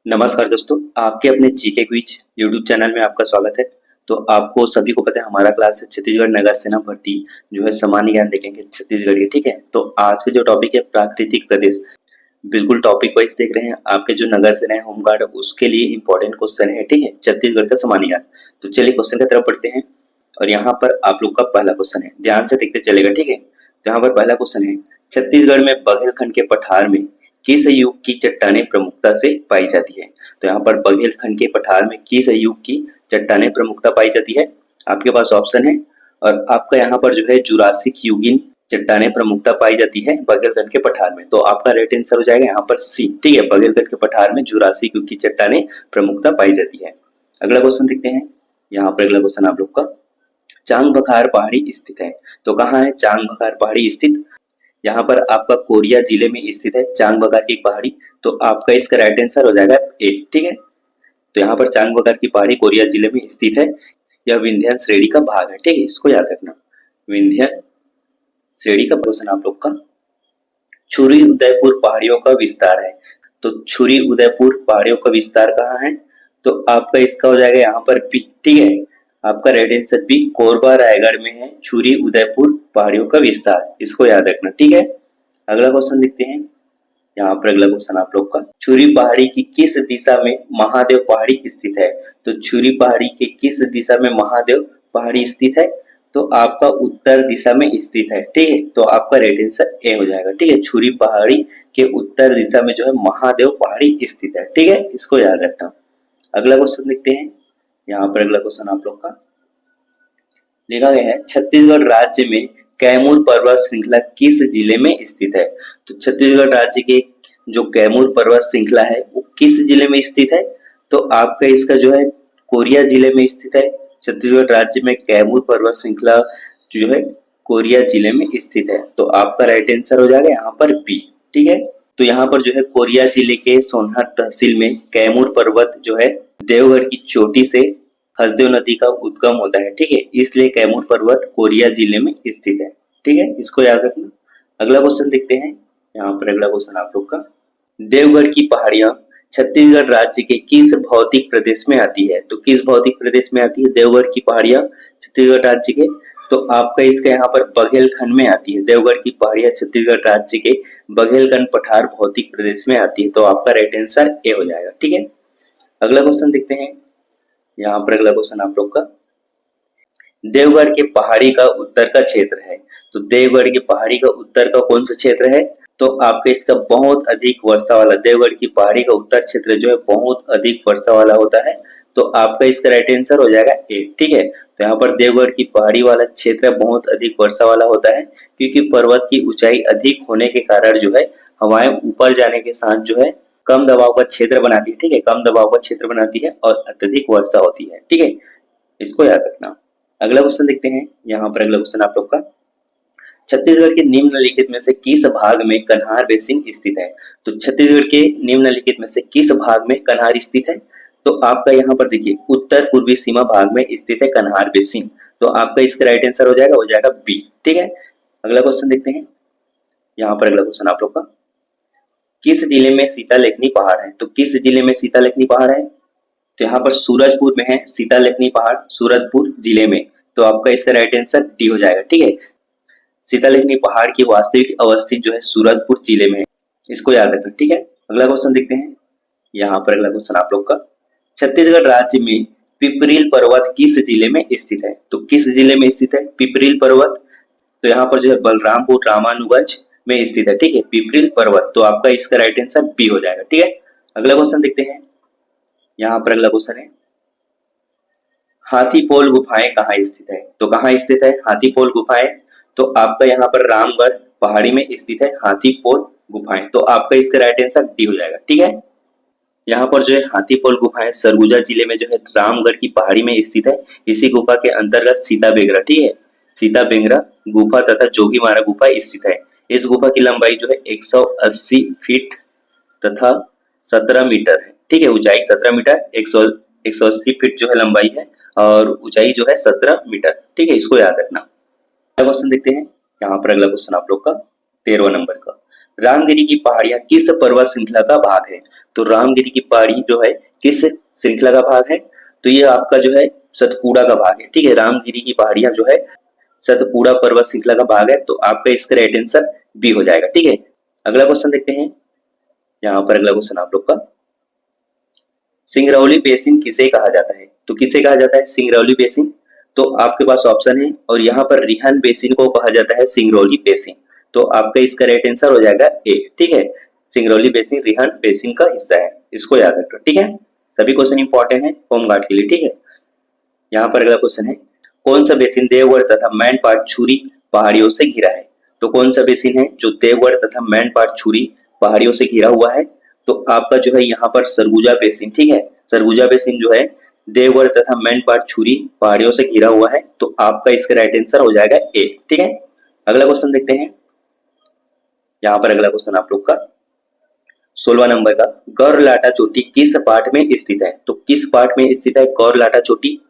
नमस्कार दोस्तों, आपके अपने जीके क्विज यूट्यूब चैनल में आपका स्वागत है। तो आपको सभी को पता है हमारा क्लास है छत्तीसगढ़ नगर सेना भर्ती जो है सामान्य ज्ञान देखेंगे छत्तीसगढ़ के। ठीक है, तो आज के जो टॉपिक है प्राकृतिक प्रदेश, बिल्कुल टॉपिक वाइज देख रहे हैं। आपके जो नगर सेना है होमगार्ड उसके लिए इंपॉर्टेंट क्वेश्चन है। ठीक है, छत्तीसगढ़ का सामान्य ज्ञान। तो चलिए क्वेश्चन की तरफ बढ़ते हैं और यहाँ पर आप लोग का पहला क्वेश्चन है, ध्यान से देखते चलेगा। ठीक है, तो यहाँ पर पहला क्वेश्चन है, छत्तीसगढ़ में बघेलखंड के पठार में किस युग की चट्टानें प्रमुखता से पाई जाती है? तो यहाँ पर बघेलखंड के पठार में किस युग की चट्टानें प्रमुखता पाई जाती है? आपके पास ऑप्शन है और आपका यहाँ पर जो है जुरासिक युगीन चट्टानें प्रमुखता पाई जाती है बघेलखंड के पठार में। तो आपका राइट आंसर हो जाएगा यहाँ पर सी। ठीक है, बघेलखंड के पठार में जुरासिक युग की चट्टानें प्रमुखता पाई जाती है। अगला क्वेश्चन देखते हैं। यहाँ पर अगला क्वेश्चन आप लोग का, चांग बखार पहाड़ी स्थित है। तो कहाँ है चांग बखार पहाड़ी स्थित? यहाँ पर आपका कोरिया जिले में स्थित है चांग बखार की पहाड़ी। तो आपका इसका राइट आंसर हो जाएगा ए। ठीक है, तो यहाँ पर चांग बखार की पहाड़ी कोरिया जिले में स्थित है। यह विंध्य श्रेणी का भाग है। ठीक है, इसको याद रखना, विंध्य श्रेणी का क्वेश्चन आप लोग का। छुरी उदयपुर पहाड़ियों का विस्तार है। तो छुरी उदयपुर पहाड़ियों का विस्तार कहाँ है? तो आपका इसका हो जाएगा यहाँ पर बी। ठीक है, आपका right answer B, Korba Raigarh में है छुरी उदयपुर पहाड़ियों का विस्तार, इसको याद रखना। ठीक है, अगला क्वेश्चन देखते हैं। यहाँ पर अगला क्वेश्चन आप लोग का, छुरी पहाड़ी की किस दिशा में महादेव पहाड़ी स्थित है? तो छुरी पहाड़ी के किस दिशा में महादेव पहाड़ी स्थित है? तो आपका उत्तर दिशा में स्थित है। ठीक है, तो आपका राइट आंसर ए हो जाएगा। ठीक है, छुरी पहाड़ी के उत्तर दिशा में जो है महादेव पहाड़ी स्थित है। ठीक है, इसको याद रखना। अगला क्वेश्चन देखते हैं। यहाँ पर अगला क्वेश्चन आप लोग का लिखा गया है, छत्तीसगढ़ राज्य में कैमूर पर्वत श्रृंखला किस जिले में स्थित है? तो छत्तीसगढ़ राज्य के जो कैमूर पर्वत श्रृंखला है वो किस जिले में स्थित है? तो आपका इसका जो है कोरिया जिले में स्थित है। छत्तीसगढ़ राज्य में कैमूर पर्वत श्रृंखला जो है कोरिया जिले में स्थित है। तो आपका राइट आंसर हो जाएगा यहाँ पर बी। ठीक है, तो यहाँ पर जो है कोरिया जिले के सोनहत तहसील में कैमूर पर्वत जो है देवगढ़ की चोटी से हसदेव नदी का उद्गम होता है। ठीक है, इसलिए कैमूर पर्वत कोरिया जिले में स्थित है। ठीक है, इसको याद रखना। अगला क्वेश्चन देखते हैं। यहाँ पर अगला क्वेश्चन आप लोग का, देवगढ़ की पहाड़ियां छत्तीसगढ़ राज्य के किस भौतिक प्रदेश में आती है? तो किस भौतिक प्रदेश में आती है देवगढ़ की पहाड़ियां छत्तीसगढ़ राज्य के? तो आपका इसका यहाँ पर बघेलखंड में आती है। देवगढ़ की पहाड़ियां छत्तीसगढ़ राज्य के बघेलखंड पठार भौतिक प्रदेश में आती है। तो आपका राइट आंसर ए हो जाएगा। ठीक है, अगला क्वेश्चन देखते हैं। यहाँ पर अगला क्वेश्चन आप लोग का, देवगढ़ के पहाड़ी का उत्तर का क्षेत्र है। तो देवगढ़ के पहाड़ी का उत्तर का कौन सा क्षेत्र है? तो आपका इसका बहुत अधिक वर्षा वाला, देवगढ़ की पहाड़ी का उत्तर क्षेत्र जो है बहुत अधिक वर्षा वाला होता है। तो आपका इसका राइट आंसर हो जाएगा ए। ठीक है, तो यहाँ पर देवगढ़ की पहाड़ी वाला क्षेत्र बहुत अधिक वर्षा वाला होता है क्योंकि पर्वत की ऊंचाई अधिक होने के कारण जो है हवाएं ऊपर जाने के साथ जो है कम दबाव का क्षेत्र बनाती है। ठीक है, कम दबाव का क्षेत्र बनाती है और अत्यधिक वर्षा होती है। ठीक है, इसको याद रखना। अगला क्वेश्चन देखते हैं। यहाँ पर अगला क्वेश्चन आप लोग का, छत्तीसगढ़ के निम्नलिखित में से किस भाग में कन्हार बेसिन स्थित है? तो छत्तीसगढ़ के निम्नलिखित में से किस भाग में कन्हार स्थित है? तो आपका यहाँ पर देखिए उत्तर पूर्वी सीमा भाग में स्थित है कन्हार बेसिन। तो आपका इसका राइट आंसर हो जाएगा बी। ठीक है, अगला क्वेश्चन देखते हैं। यहाँ पर अगला क्वेश्चन आप लोग का, किस जिले में सीता लेखनी पहाड़ है? तो किस जिले में सीता लेखनी पहाड़ है? तो यहाँ पर सूरजपुर में है सीता लेखनी पहाड़, सूरजपुर जिले में। तो आपका इसका राइट आंसर डी हो जाएगा। ठीक है, सीता लेखनी पहाड़ की वास्तविक अवस्थित जो है सूरजपुर जिले में है, इसको याद रखना। ठीक है, अगला क्वेश्चन देखते हैं। यहाँ पर अगला क्वेश्चन आप लोग का, छत्तीसगढ़ राज्य में पिपरील पर्वत किस जिले में स्थित है? तो किस जिले में स्थित है पिपरील पर्वत? तो यहाँ पर जो है बलरामपुर रामानुगंज में स्थित है। ठीक है, पिपरील पर्वत। तो आपका इसका राइट आंसर बी हो जाएगा। ठीक है, अगला क्वेश्चन देखते हैं। यहाँ पर अगला क्वेश्चन है, हाथीपोल गुफाएं कहाँ स्थित है? तो कहाँ स्थित है हाथीपोल गुफाएं? तो आपका यहाँ पर रामगढ़ पहाड़ी में स्थित है हाथीपोल गुफाएं। तो आपका इसका राइट आंसर डी हो जाएगा। ठीक है, यहाँ पर जो है हाथीपोल गुफाएं सरगुजा जिले में जो है रामगढ़ की पहाड़ी में स्थित है। इसी गुफा के अंतर्गत सीता बेंगरा, ठीक है, सीता बेंगरा गुफा तथा जोगी मारा गुफा स्थित है। इस गुफा की लंबाई जो है 180 फीट तथा 17 मीटर है। ठीक है, ऊंचाई 17 मीटर, 180 फीट जो है लंबाई है और ऊंचाई जो है 17 मीटर। ठीक है, इसको याद रखना। अगला क्वेश्चन देखते हैं। यहाँ पर अगला क्वेश्चन आप लोग का 13वां नंबर का, रामगिरी की पहाड़ियां किस पर्वत श्रृंखला का भाग है? तो रामगिरी की पहाड़ी जो है किस श्रृंखला का भाग है? तो ये आपका जो है सतपुड़ा का भाग है, ठीक है। रामगिरी की पहाड़ियां जो है सतपुड़ा पर्वत श्रृंखला का भाग है, तो आपका इसका राइट आंसर बी हो जाएगा, ठीक है। अगला क्वेश्चन देखते हैं। यहाँ पर अगला क्वेश्चन आप लोग का, सिंगरौली बेसिन किसे कहा जाता है? तो किसे कहा जाता है सिंगरौली बेसिन? तो आपके पास ऑप्शन है, और यहाँ पर रिहान बेसिन को कहा जाता है सिंगरौली बेसिन। तो आपका इसका राइट आंसर हो जाएगा ए, ठीक है। सिंगरौली बेसिन रिहान बेसिन का हिस्सा है, इसको याद रखो, ठीक है। सभी क्वेश्चन इंपॉर्टेंट है होमगार्ड के लिए, ठीक है। यहाँ पर अगला क्वेश्चन है, कौन सा बेसिन देवगढ़ तथा मैनपाट छुरी पहाड़ियों से घिरा है? तो कौन सा बेसिन है जो देवगढ़ तथा मैनपाट छुरी पहाड़ियों से घिरा हुआ है? तो आपका जो है यहाँ पर सरगुजा बेसिन, ठीक है। सरगुजा बेसिन जो है देवगढ़ तथा मैनपाट छुरी पहाड़ियों से घिरा हुआ है, तो आपका इसका राइट आंसर हो जाएगा ए, ठीक है। अगला क्वेश्चन देखते हैं। यहाँ पर अगला क्वेश्चन आप लोग का 16वां नंबर का, गौरलाटा चोटी किस पार्ट में स्थित है? तो किस पार्ट में स्थित है गौरलाटा चोटी?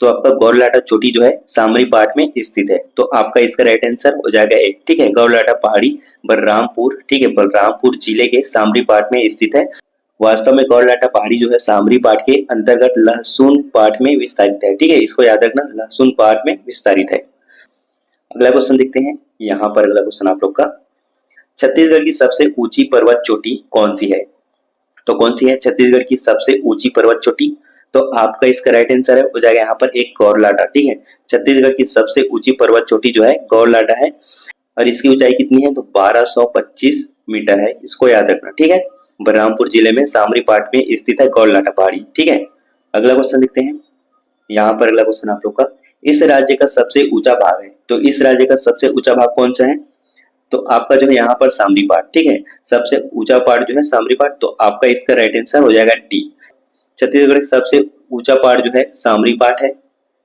तो आपका गौरलाटा चोटी जो है सामरी पार्ट में स्थित है, तो आपका इसका राइट आंसर हो जाएगा ए, ठीक है। गौरलाटा पहाड़ी बलरामपुर, ठीक है, बलरामपुर जिले के सामरी पार्ट में स्थित है। वास्तव में गौरलाटा पहाड़ी जो है सामरी पार्ट के अंतर्गत लहसुन पार्ट में विस्तारित है, ठीक है, इसको याद रखना, लहसुन पार्ट में विस्तारित है। अगला क्वेश्चन देखते हैं। यहाँ पर अगला क्वेश्चन आप लोग का, छत्तीसगढ़ की सबसे ऊंची पर्वत चोटी कौन सी है? तो कौन सी है छत्तीसगढ़ की सबसे ऊंची पर्वत चोटी? तो आपका इसका राइट आंसर है हो जाएगा यहाँ पर एक गौरलाटा, ठीक है। छत्तीसगढ़ की सबसे ऊंची पर्वत चोटी जो है गौरलाटा है, और इसकी ऊंचाई कितनी है? तो 1225 मीटर है, इसको याद रखना, ठीक है। बलरामपुर जिले में सामरी पार्ट में स्थित है गौरलाटा पहाड़ी, ठीक है। अगला क्वेश्चन देखते हैं। यहाँ पर अगला क्वेश्चन आप लोग का, इस राज्य का सबसे ऊंचा भाग है, तो इस राज्य का सबसे ऊंचा भाग कौन सा है? तो आपका जो है यहाँ पर सामरी पार्ट, ठीक है, सबसे ऊंचा पार्ट जो है सामरी पार्ट, तो आपका इसका राइट आंसर हो जाएगा डी। छत्तीसगढ़ का सबसे ऊंचा पार्ट जो है सामरी पार्ट है,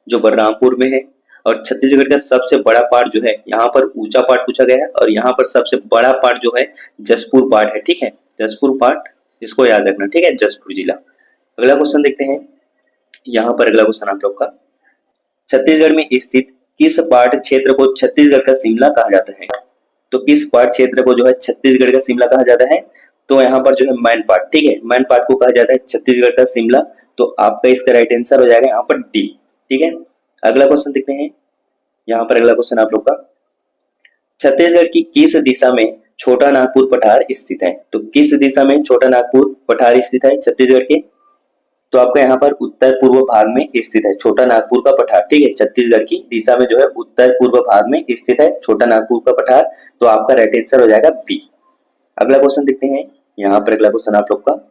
जो बलरामपुर में है, और छत्तीसगढ़ का सबसे बड़ा पार्ट जो है, यहाँ पर ऊंचा पार्ट पूछा गया है, और यहाँ पर सबसे बड़ा पार्ट जो है जसपुर पार्ट है, ठीक है, जसपुर पार्ट, इसको याद रखना, ठीक है, जसपुर जिला। अगला क्वेश्चन देखते हैं। यहाँ पर अगला क्वेश्चन आप लोग का, छत्तीसगढ़ में स्थित किस पार्ट क्षेत्र को छत्तीसगढ़ का शिमला कहा जाता है? तो किस पार्ट क्षेत्र को जो है छत्तीसगढ़ का शिमला कहा जाता है? तो यहाँ पर जो है मैन पार्ट, ठीक है, मैन पार्ट को कहा जाता है छत्तीसगढ़ का शिमला, तो आपका इसका राइट आंसर हो जाएगा यहाँ पर डी, ठीक है। अगला क्वेश्चन देखते हैं। यहाँ पर अगला क्वेश्चन आप लोग का, छत्तीसगढ़ की किस दिशा में छोटा नागपुर पठार स्थित है? तो किस दिशा में छोटा नागपुर पठार स्थित है छत्तीसगढ़ के? तो आपका यहाँ पर उत्तर पूर्व भाग में स्थित है छोटा नागपुर का पठार, ठीक है, छत्तीसगढ़ की दिशा में जो है उत्तर पूर्व भाग में स्थित है छोटा नागपुर का पठार, तो आपका राइट आंसर हो जाएगा बी। अगला क्वेश्चन देखते हैं। यहाँ पर अगला क्वेश्चन आप लोग का,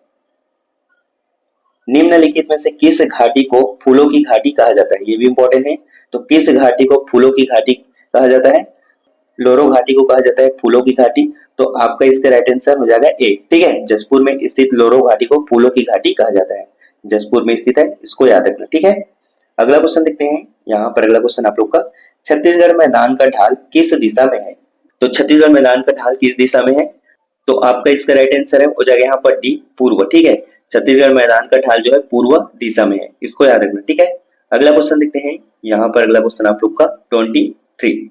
निम्नलिखित में से किस घाटी को फूलों की घाटी कहा जाता है? ये भी इंपॉर्टेंट है। तो किस घाटी को फूलों की घाटी कहा जाता है? लोरो घाटी को कहा जाता है फूलों की घाटी, तो आपका इसका राइट आंसर हो जाएगा ए, ठीक है। जसपुर में स्थित लोरो घाटी को फूलों की घाटी कहा जाता है, जसपुर में स्थित है, इसको याद रखना, ठीक है। अगला क्वेश्चन देखते हैं। यहाँ पर अगला क्वेश्चन आप लोग का, छत्तीसगढ़ मैदान का ढाल किस दिशा में है? तो छत्तीसगढ़ मैदान का ढाल किस दिशा में है? तो आपका इसका राइट आंसर है हो जाएगा यहाँ पर डी, पूर्व, ठीक है। छत्तीसगढ़ मैदान का ढाल जो है पूर्व दिशा में है, इसको याद रखना, ठीक है। अगला क्वेश्चन देखते हैं। यहाँ पर अगला क्वेश्चन आप लोग का 23,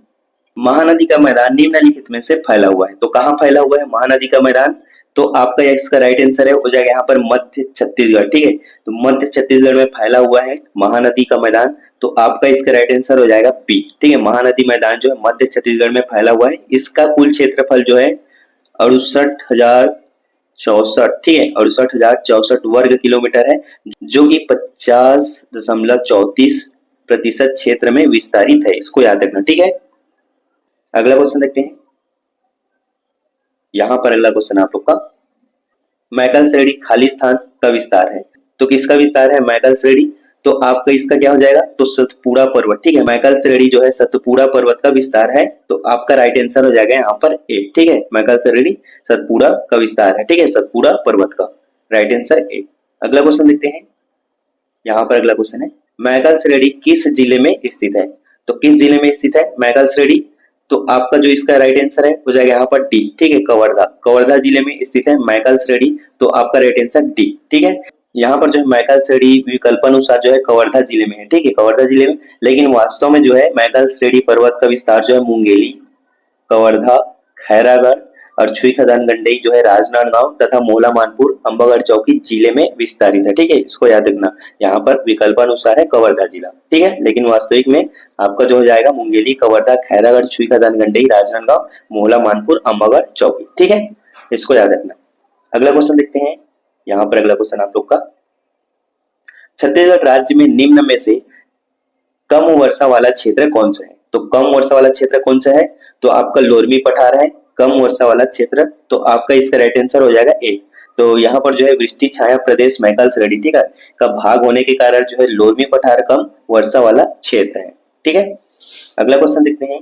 महानदी का मैदान निम्नलिखित में से फैला हुआ है, तो कहाँ फैला हुआ है महानदी का मैदान? तो आपका इसका राइट आंसर है हो जाएगा यहाँ पर मध्य छत्तीसगढ़, ठीक है। तो मध्य छत्तीसगढ़ में फैला हुआ है महानदी का मैदान, तो आपका इसका राइट आंसर हो जाएगा बी, ठीक है। महानदी मैदान जो है मध्य छत्तीसगढ़ में फैला हुआ है, इसका कुल क्षेत्रफल जो है 68,064, ठीक है, 68,064 वर्ग किलोमीटर है, जो कि 50.34% क्षेत्र में विस्तारित है, इसको याद रखना, ठीक है। अगला क्वेश्चन देखते हैं। यहाँ पर अगला क्वेश्चन आप लोग का, मैकल श्रेणी खाली स्थान का विस्तार है, तो किसका विस्तार है मैकल श्रेणी? तो आपका इसका क्या हो जाएगा? तो सतपुड़ा पर्वत, ठीक है, मैकल श्रेणी जो है सतपुड़ा पर्वत का विस्तार है, तो आपका राइट आंसर हो जाएगा यहाँ पर ए, ठीक है। मैकल श्रेणी सतपुड़ा का विस्तार है, ठीक है, सतपुड़ा पर्वत का राइट आंसर ए। अगला क्वेश्चन देखते हैं। यहाँ पर अगला क्वेश्चन है, मैकल श्रेणी किस जिले में स्थित है? तो किस जिले में स्थित है मैकल श्रेणी? तो आपका जो इसका राइट आंसर है हो जाएगा यहाँ पर डी, ठीक है, कवर्धा, कवर्धा जिले में स्थित है मैकल श्रेणी, तो आपका राइट आंसर डी, ठीक है। यहाँ पर जो है मैकल श्रेणी विकल्पानुसार जो है कवर्धा जिले में है, ठीक है, कवर्धा जिले में, लेकिन वास्तव में जो है मैकल श्रेणी पर्वत का विस्तार जो है मुंगेली, कवर्धा, खैरागढ़ और छुई खदान गंडई जो है राजनांदगांव तथा मोला मानपुर अंबागढ़ चौकी जिले में विस्तारित है। ठीक है, इसको याद रखना। यहाँ पर विकल्पानुसार है कवर्धा जिला। ठीक है, लेकिन वास्तविक में आपका जो हो जाएगा मुंगेली, कवर्धा, खैरागढ़, छुई खदान गंडई, राजनांदगांव, मोला मानपुर, अंबागढ़ चौकी। ठीक है, इसको याद रखना। अगला क्वेश्चन देखते हैं। यहाँ पर अगला क्वेश्चन आप लोग का, छत्तीसगढ़ राज्य में निम्न में से कम वर्षा वाला क्षेत्र कौन सा है? तो कम वर्षा वाला क्षेत्र कौन सा है? तो आपका लोरमी पठार है कम वर्षा वाला क्षेत्र। तो आपका इसका राइट आंसर हो जाएगा ए। तो यहाँ पर जो है वृष्टि छाया प्रदेश मैकलसगढ़ी, ठीक है, का भाग होने के कारण जो है लोरमी पठार कम वर्षा वाला क्षेत्र है। ठीक है, अगला क्वेश्चन देखते हैं।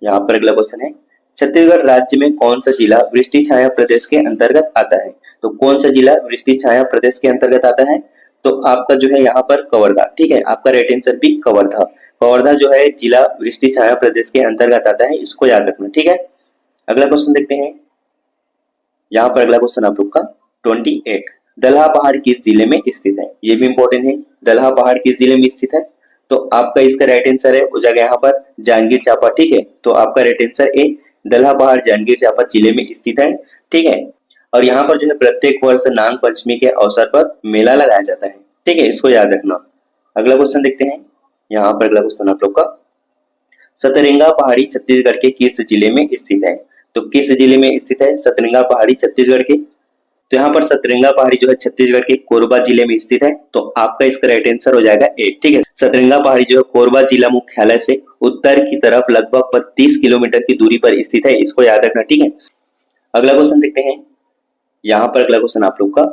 यहाँ पर अगला क्वेश्चन है, छत्तीसगढ़ राज्य में कौन सा जिला वृष्टि छाया प्रदेश के अंतर्गत आता है? तो कौन सा जिला वृष्टि छाया प्रदेश के अंतर्गत आता है? तो आपका जो है यहाँ पर कवर्धा। ठीक है, आपका राइट आंसर भी कवर्धा। कवर्धा जो है जिला वृष्टि छाया प्रदेश के अंतर्गत आता है, इसको याद रखना। ठीक है, अगला क्वेश्चन देखते हैं। यहाँ पर अगला क्वेश्चन आप लोग का 28, दलहा पहाड़ किस जिले में स्थित है? ये भी इंपॉर्टेंट है। दलहा पहाड़ किस जिले में स्थित है? तो आपका इसका राइट आंसर है हो जाएगा यहाँ पर जांजगीर चांपा। ठीक है, तो आपका राइट आंसर ए, दलहा पहाड़ जांजगीर चांपा जिले में स्थित है। ठीक है, और यहाँ पर जो है प्रत्येक वर्ष नाग पंचमी के अवसर पर मेला लगाया जाता है। ठीक है, इसको याद रखना। अगला क्वेश्चन देखते हैं। यहाँ पर अगला क्वेश्चन आप लोग का, सतरंगा पहाड़ी छत्तीसगढ़ के किस जिले में स्थित है? तो किस जिले में स्थित है सतरंगा पहाड़ी छत्तीसगढ़ के? तो यहाँ पर सतरंगा पहाड़ी जो है छत्तीसगढ़ के कोरबा जिले में स्थित है। तो आपका इसका राइट आंसर हो जाएगा ए। ठीक है, सतरंगा पहाड़ी जो है कोरबा जिला मुख्यालय से उत्तर की तरफ लगभग 30 किलोमीटर की दूरी पर स्थित है, इसको याद रखना। ठीक है, अगला क्वेश्चन देखते हैं। यहाँ पर अगला क्वेश्चन आप लोग का,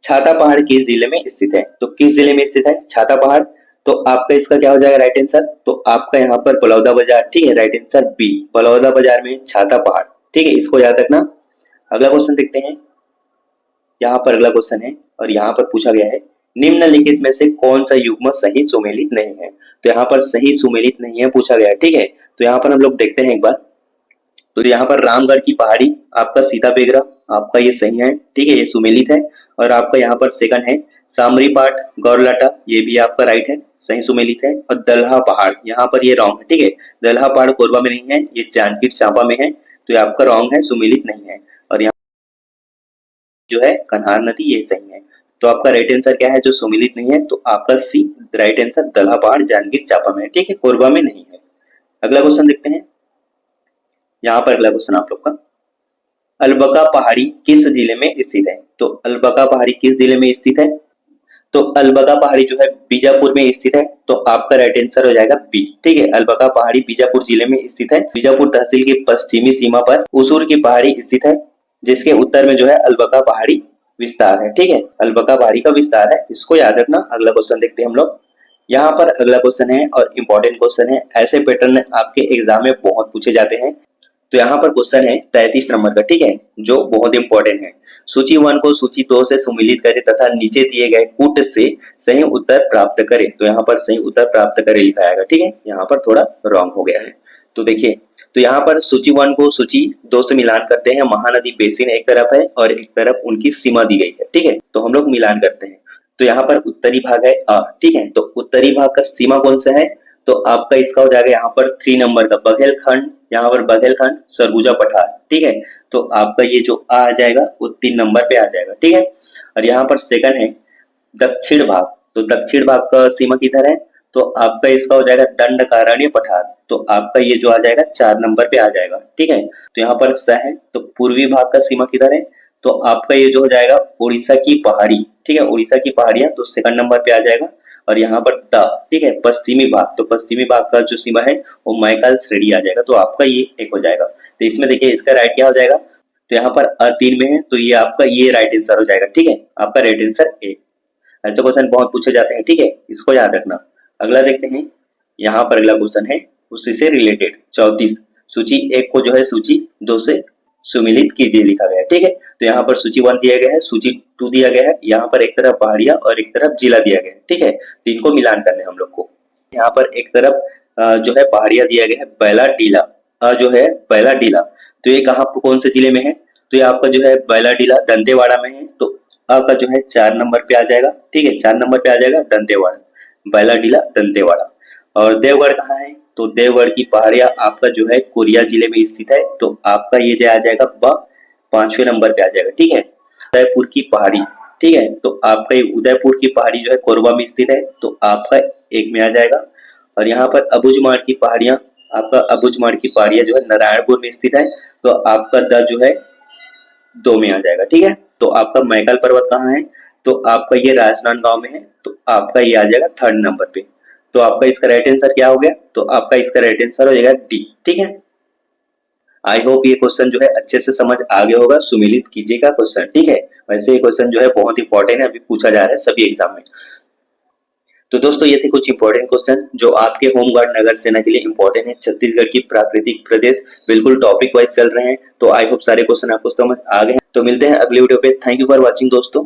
छाता पहाड़ किस जिले में स्थित है? तो किस जिले में स्थित है छाता पहाड़? तो आपका इसका क्या हो जाएगा राइट आंसर? तो आपका यहाँ पर बलौदा बाजार। ठीक है, राइट आंसर बी, बलौदा बाजार में छाता पहाड़। ठीक है, इसको याद रखना। अगला क्वेश्चन देखते हैं। यहाँ पर अगला क्वेश्चन है और यहाँ पर पूछा गया है, निम्नलिखित में से कौन सा युग्म सही सुमेलित नहीं है? तो यहाँ पर सही सुमेलित नहीं है पूछा गया है। ठीक है, तो यहाँ पर हम लोग देखते हैं एक बार। तो यहाँ पर रामगढ़ की पहाड़ी आपका सीता बेगरा, आपका ये सही है। ठीक है, ये सुमेलित है। और आपका यहाँ पर सेकंड है सामरी पाठ गौरलाटा, ये भी आपका राइट है, सही सुमेलित है। और दलहा पहाड़ यहाँ पर ये रॉन्ग है। ठीक है, दलहा पहाड़ कोरबा में नहीं है, ये जांजगीर चांपा में है, तो ये आपका रॉन्ग है, सुमेलित नहीं है। और यहाँ जो है कन्हार नदी, ये सही है। तो आपका राइट आंसर क्या है जो सुमेलित नहीं है? तो आपका सी राइट आंसर, दलहा पहाड़ जांजगीर चांपा में है। ठीक है, कोरबा में नहीं है। अगला क्वेश्चन देखते हैं। यहाँ पर अगला क्वेश्चन आप लोग का, अलबका पहाड़ी किस जिले में स्थित है? तो अलबका पहाड़ी किस जिले में स्थित है? तो अलबका पहाड़ी जो है बीजापुर में स्थित है। तो आपका राइट आंसर हो जाएगा बी। ठीक है, अलबका पहाड़ी बीजापुर जिले में स्थित है। बीजापुर तहसील की पश्चिमी सीमा पर उसूर की पहाड़ी स्थित है, जिसके उत्तर में जो है अलबका पहाड़ी विस्तार है। ठीक है, अलबका पहाड़ी का विस्तार है, इसको याद रखना। अगला क्वेश्चन देखते हैं हम लोग। यहाँ पर अगला क्वेश्चन है और इंपॉर्टेंट क्वेश्चन है, ऐसे पैटर्न आपके एग्जाम में बहुत पूछे जाते हैं। तो यहाँ पर क्वेश्चन है 33 नंबर का। ठीक है, जो बहुत इंपॉर्टेंट है, सूची 1 को सूची 2 से सुमिलित करें तथा नीचे दिए गए कूट से सही उत्तर प्राप्त करें। तो यहाँ पर सही उत्तर प्राप्त करें लिखा आएगा। ठीक है, यहाँ पर थोड़ा रॉन्ग हो गया है। तो देखिए, तो यहाँ पर सूची 1 को सूची 2 से मिलान करते हैं। महानदी बेसिन एक तरफ है और एक तरफ उनकी सीमा दी गई है। ठीक है, तो हम लोग मिलान करते हैं। तो यहाँ पर उत्तरी भाग है अ। ठीक है, तो उत्तरी भाग का सीमा कौन सा है? तो आपका इसका हो जाएगा यहाँ पर 3 नंबर का बघेलखंड, यहाँ पर बघेलखंड सरगुजा पठार। ठीक है, तो आपका ये जो आ जाएगा वो 3 नंबर पे आ जाएगा। ठीक है, और यहाँ पर सेकंड है दक्षिण भाग। तो दक्षिण भाग का सीमा किधर है? तो आपका इसका हो जाएगा दंडकारण्य पठार। तो आपका ये जो आ जाएगा 4 नंबर पे आ जाएगा। ठीक है, तो यहाँ पर स है। तो पूर्वी भाग का सीमा किधर है? तो आपका ये जो हो जाएगा उड़ीसा की पहाड़ी। ठीक है, उड़ीसा की पहाड़ियां, तो सेकंड नंबर पे आ जाएगा। और यहाँ पर द, ठीक है, पश्चिमी भाग। तो पश्चिमी भाग का जो सीमा है वो मैकलसगढ़ी आ जाएगा। तो आपका ये एक हो जाएगा। तो इसमें देखिए इसका राइट क्या हो जाएगा? तो यहाँ पर अ3 में है, तो ये आपका ये राइट आंसर हो जाएगा। ठीक है, आपका राइट आंसर ए। ऐसे क्वेश्चन बहुत पूछे जाते हैं। ठीक है, इसको याद रखना। अगला देखते हैं। यहाँ पर अगला क्वेश्चन है उसी से रिलेटेड 34, सूची 1 को जो है सूची 2 से सुमिलित कीजिए लिखा गया है। ठीक है, तो यहाँ पर सूची 1 दिया गया है, सूची 2 दिया गया है। यहाँ पर एक तरफ पहाड़ियां और एक तरफ जिला दिया गया है। ठीक है, तो इनको मिलान करने हम लोग को। यहाँ पर एक तरफ जो है पहाड़ियां दिया गया है बैला डीला, जो है बैला डीला। तो ये कहाँ कौन से जिले में है? तो ये आपका जो है बैला डीला दंतेवाड़ा में है। तो अ का जो है 4 नंबर पे आ जाएगा। ठीक है, 4 नंबर पे आ जाएगा दंतेवाड़ा, बैला डीला दंतेवाड़ा। और देवगढ़ कहाँ है? तो देवगढ़ की पहाड़ियां आपका जो है कोरिया जिले में स्थित है, तो आपका ये जो आ जाएगा वह 5वें नंबर पे आ जाएगा। ठीक है, उदयपुर की पहाड़ी, ठीक है, तो आपका ये उदयपुर की पहाड़ी जो है कोरबा में स्थित है, तो आपका 1 में आ जाएगा। और यहाँ पर अबुझमाड़ की पहाड़ियां, आपका अबुझमाड़ की पहाड़ियां जो है नारायणपुर में स्थित है, तो आपका द जो है 2 में आ जाएगा। ठीक है, तो आपका मैकल पर्वत कहाँ है, तो आपका ये राजनांदगांव में है, तो आपका ये आ जाएगा 3rd नंबर पे। तो आपका इसका राइट आंसर क्या हो गया, तो आपका इसका राइट आंसर हो जाएगा डी। ठीक है, आई होप ये क्वेश्चन जो है अच्छे से समझ आ गया होगा। सुमिलित कीजिएगा क्वेश्चन, ठीक है। वैसे ये क्वेश्चन जो है बहुत इंपॉर्टेंट है, अभी पूछा जा रहा है सभी एग्जाम में। तो दोस्तों ये थे कुछ इंपॉर्टेंट क्वेश्चन जो आपके होमगार्ड नगर सेना के लिए इंपॉर्टेंट है। छत्तीसगढ़ की प्राकृतिक प्रदेश बिल्कुल टॉपिक वाइज चल रहे हैं, तो आई होप सारे क्वेश्चन आपको समझ आ गए हैं। तो मिलते हैं अगले वीडियो पे। थैंक यू फॉर वॉचिंग दोस्तों।